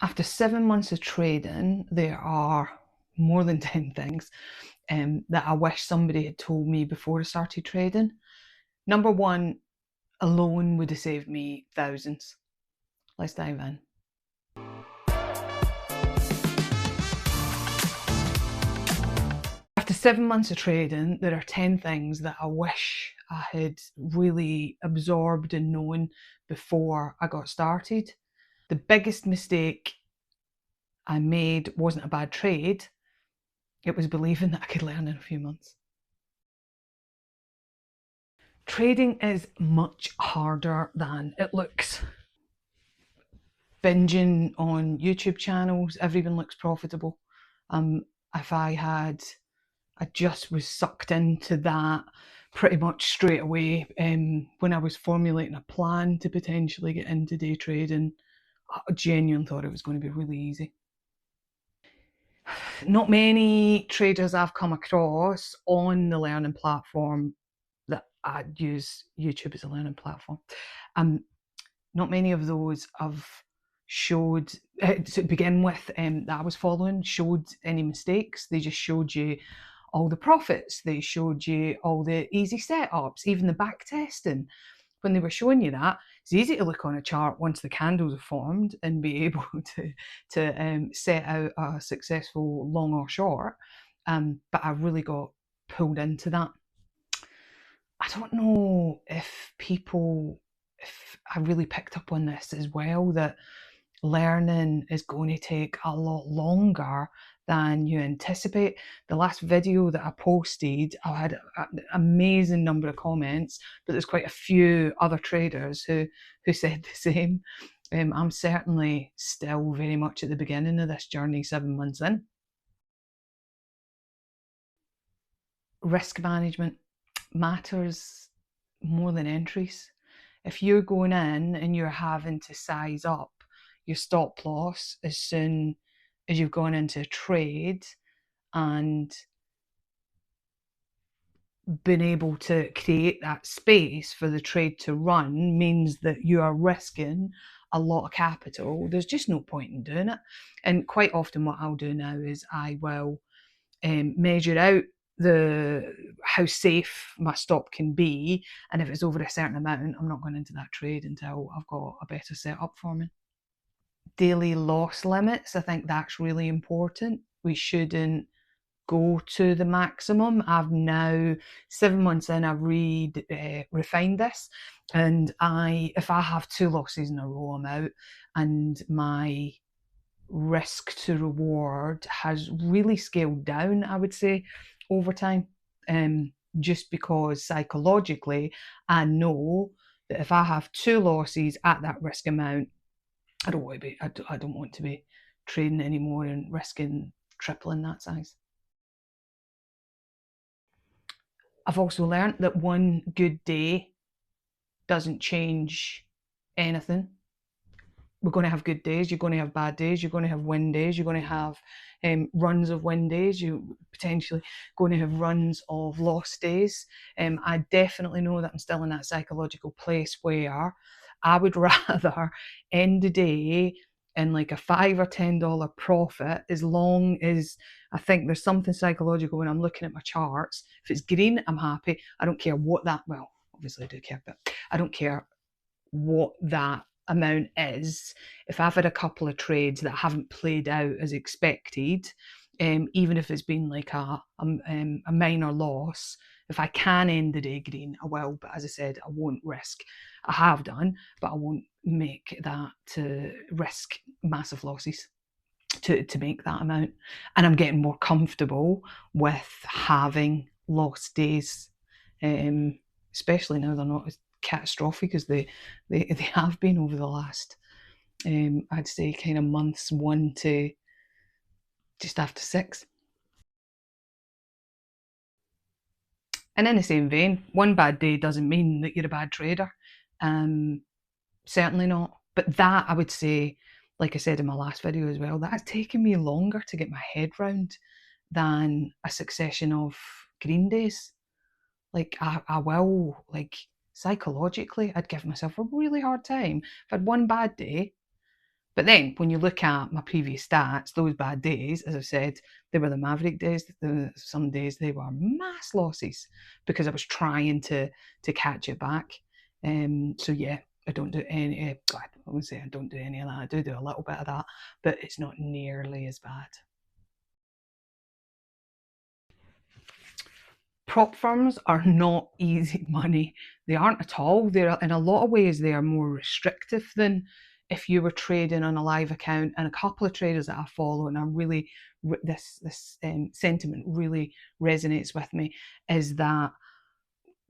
After 7 months of trading, there are more than 10 things that I wish somebody had told me before I started trading. Number one alone would have saved me thousands. Let's dive in. After 7 months of trading, there are 10 things that I wish I had really absorbed and known before I got started. The biggest mistake I made wasn't a bad trade, it was believing that I could learn in a few months. Trading is much harder than it looks. Binging on YouTube channels, everyone looks profitable. If I just was sucked into that pretty much straight away when I was formulating a plan to potentially get into day trading. I genuinely thought it was going to be really easy. Not many traders I've come across on the learning platform that I use YouTube as a learning platform. Not many of those have showed, to begin with, that I was following, showed any mistakes. They just showed you all the profits. They showed you all the easy setups, even the back testing. When they were showing you that, it's easy to look on a chart once the candles are formed and be able to set out a successful long or short. But I really got pulled into that. I don't know if I really picked up on this as well, that learning is going to take a lot longer than you anticipate. The last video that I posted, I had an amazing number of comments, but there's quite a few other traders who said the same. I'm certainly still very much at the beginning of this journey, 7 months in. Risk management matters more than entries. If you're going in and you're having to size up your stop loss as soon as you've gone into a trade and been able to create that space for the trade to run, means that you are risking a lot of capital. There's just no point in doing it. And quite often what I'll do now is I will measure out how safe my stop can be, and if it's over a certain amount, I'm not going into that trade until I've got a better setup for me. Daily loss limits, I think that's really important. We shouldn't go to the maximum. I've now, 7 months in, I've refined this, and if I have 2 losses in a row, I'm out, and my risk to reward has really scaled down, I would say, over time, just because psychologically I know that if I have 2 losses at that risk amount, I don't want to be trading anymore and risking tripling that size. I've also learned that one good day doesn't change anything. We're going to have good days, you're going to have bad days, you're going to have win days, you're going to have runs of win days, you're potentially going to have runs of loss days. I definitely know that I'm still in that psychological place where I would rather end the day in like a $5 or $10 profit, as long as I think there's something psychological when I'm looking at my charts. If it's green, I'm happy. I don't care what that, well, obviously I do care, but I don't care what that amount is. If I've had a couple of trades that haven't played out as expected, even if it's been like a minor loss, if I can end the day green, I will. But as I said, I won't risk. I have done, but I won't make that to risk massive losses to make that amount. And I'm getting more comfortable with having lost days, especially now they're not as catastrophic as they have been over the last, I'd say, kind of months 1 to just after 6. And in the same vein, one bad day doesn't mean that you're a bad trader. Certainly not. But that, I would say, like I said in my last video as well, that has taken me longer to get my head round than a succession of green days. Like I will, like, psychologically, I'd give myself a really hard time if I had one bad day. But then when you look at my previous stats, those bad days, as I said, they were the maverick days. Some days they were mass losses because I was trying to catch it back. So yeah, I don't do any. I wouldn't say I don't do any of that. I do a little bit of that, but it's not nearly as bad. Prop firms are not easy money. They aren't at all. They're, in a lot of ways, they are more restrictive than if you were trading on a live account. And a couple of traders that I follow, and I'm really, this sentiment really resonates with me, is that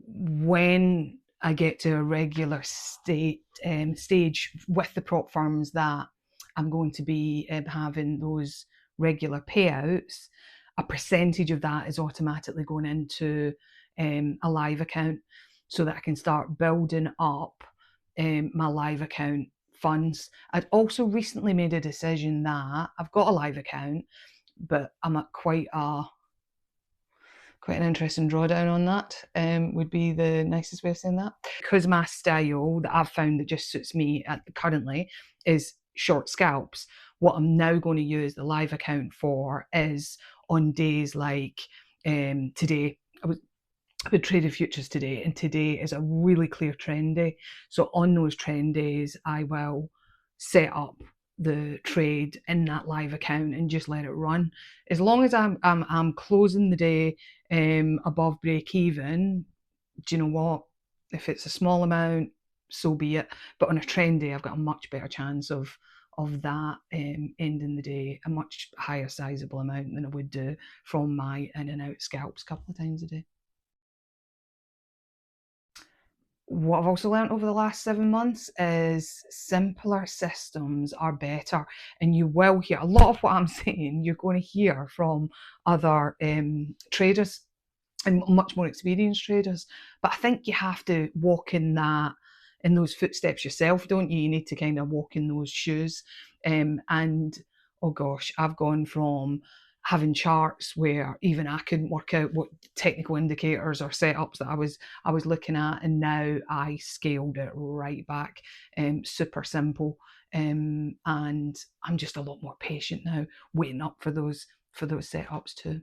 when I get to a regular stage with the prop firms that I'm going to be having those regular payouts, a percentage of that is automatically going into a live account so that I can start building up my live account funds. I'd also recently made a decision that I've got a live account, but I'm at quite an interesting drawdown on that, would be the nicest way of saying that. Because my style that I've found that just suits me currently is short scalps, what I'm now going to use the live account for is on days like today. I would traded futures today, and today is a really clear trend day. So on those trend days, I will set up the trade in that live account and just let it run. As long as I'm closing the day above break even, do you know what? If it's a small amount, so be it. But on a trend day, I've got a much better chance of that ending the day a much higher sizable amount than I would do from my in and out scalps a couple of times a day. What I've also learned over the last 7 months is simpler systems are better. And you will hear a lot of what I'm saying, you're going to hear from other traders and much more experienced traders. But I think you have to walk in those footsteps yourself, don't you? You need to kind of walk in those shoes. And oh gosh, I've gone from having charts where even I couldn't work out what technical indicators or setups that I was looking at, and now I scaled it right back, super simple, and I'm just a lot more patient now, waiting up for those setups too.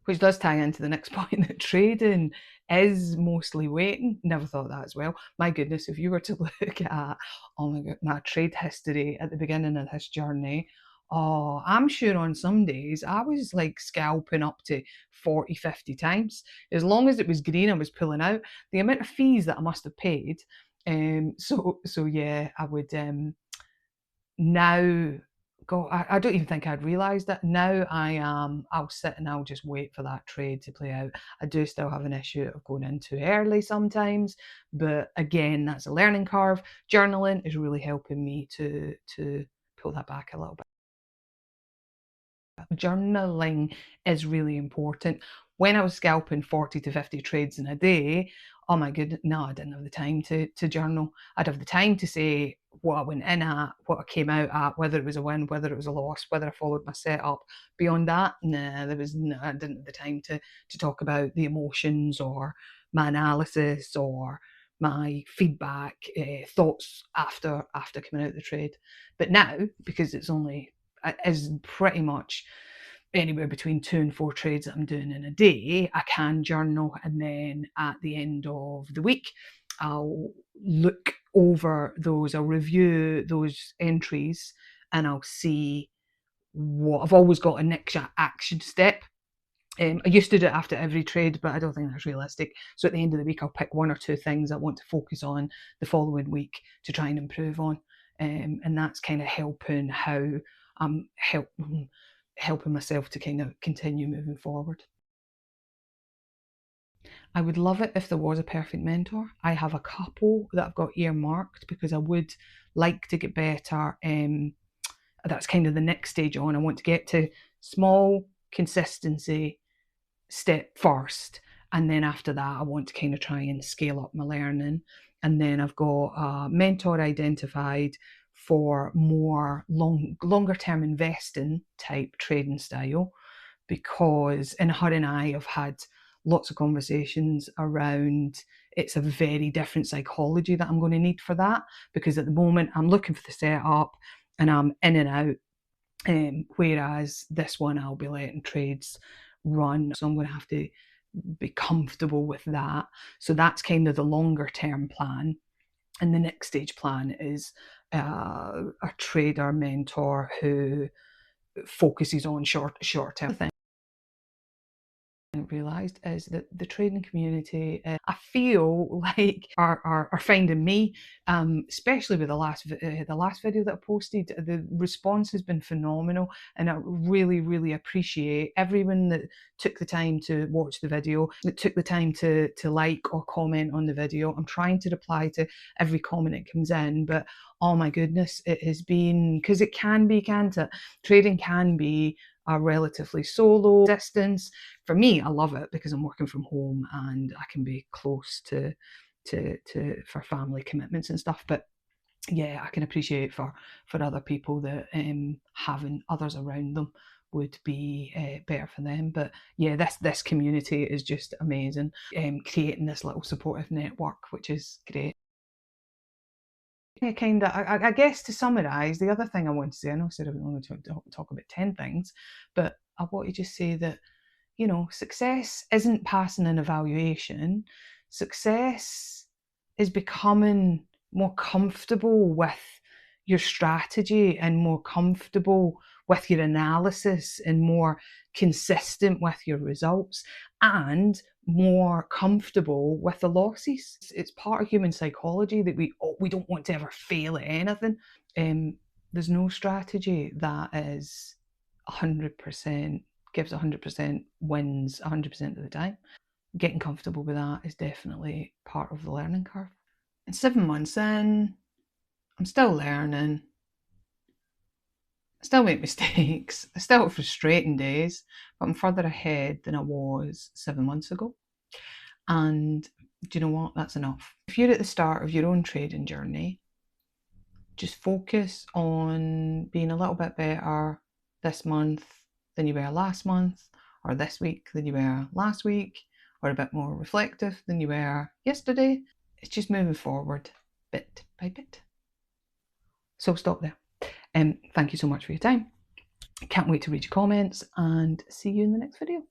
Which does tie into the next point, that trading is mostly waiting. Never thought that as well. My goodness, if you were to look at, oh my God, my trade history at the beginning of this journey, oh, I'm sure on some days I was like scalping up to 40, 50 times. As long as it was green, I was pulling out. The amount of fees that I must have paid. So yeah, I would now, God, I don't even think I'd realised it. Now I'll sit and I'll just wait for that trade to play out. I do still have an issue of going in too early sometimes, but again, that's a learning curve. Journaling is really helping me to pull that back a little bit. Journaling is really important. When I was scalping 40 to 50 trades in a day, oh my goodness, no, I didn't have the time to journal. I'd have the time to say what I went in at, what I came out at, whether it was a win, whether it was a loss, whether I followed my setup. Beyond that, nah, I didn't have the time to talk about the emotions or my analysis or my feedback, thoughts after coming out the trade. But now, because it's only is pretty much anywhere between 2 and 4 trades that I'm doing in a day, I can journal, and then at the end of the week, I'll look over those, I'll review those entries, and I'll see what I've always got a next action step. I used to do it after every trade, but I don't think that's realistic. So at the end of the week, I'll pick 1 or 2 things I want to focus on the following week to try and improve on. And that's kind of helping how I'm helping myself to kind of continue moving forward. I would love it if there was a perfect mentor. I have a couple that I've got earmarked because I would like to get better. That's kind of the next stage on. I want to get to small consistency step first, and then after that I want to kind of try and scale up my learning. And then I've got a mentor identified for more longer term investing type trading style, because in her and I have had lots of conversations around it's a very different psychology that I'm going to need for that, because at the moment I'm looking for the setup and I'm in and out, whereas this one I'll be letting trades run, so I'm going to have to be comfortable with that. So that's kind of the longer term plan. And the next stage plan is a trader mentor who focuses on short term things. Realised is that the trading community, I feel like are finding me, especially with the last video that I posted. The response has been phenomenal, and I really appreciate everyone that took the time to watch the video, that took the time to like or comment on the video. I'm trying to reply to every comment that comes in, but oh my goodness, it has been, because it can be, can't it? Trading can be a relatively solo distance. For me, I love it because I'm working from home and I can be close to for family commitments and stuff. But yeah, I can appreciate for other people that having others around them would be better for them. But yeah, this community is just amazing. Creating this little supportive network, which is great. Kind of, I guess to summarise, the other thing I want to say, I know I said I was only going to talk about 10 things, but I want to just say that, you know, success isn't passing an evaluation. Success is becoming more comfortable with your strategy and more comfortable with your analysis and more consistent with your results and more comfortable with the losses. It's part of human psychology that we don't want to ever fail at anything. There's no strategy that is 100%, gives 100%, wins 100% of the time. Getting comfortable with that is definitely part of the learning curve. And 7 months in, I'm still learning. I still make mistakes. I still have frustrating days, but I'm further ahead than I was 7 months ago. And do you know what? That's enough. If you're at the start of your own trading journey, just focus on being a little bit better this month than you were last month, or this week than you were last week, or a bit more reflective than you were yesterday. It's just moving forward bit by bit. So stop there. Thank you so much for your time. Can't wait to read your comments and see you in the next video.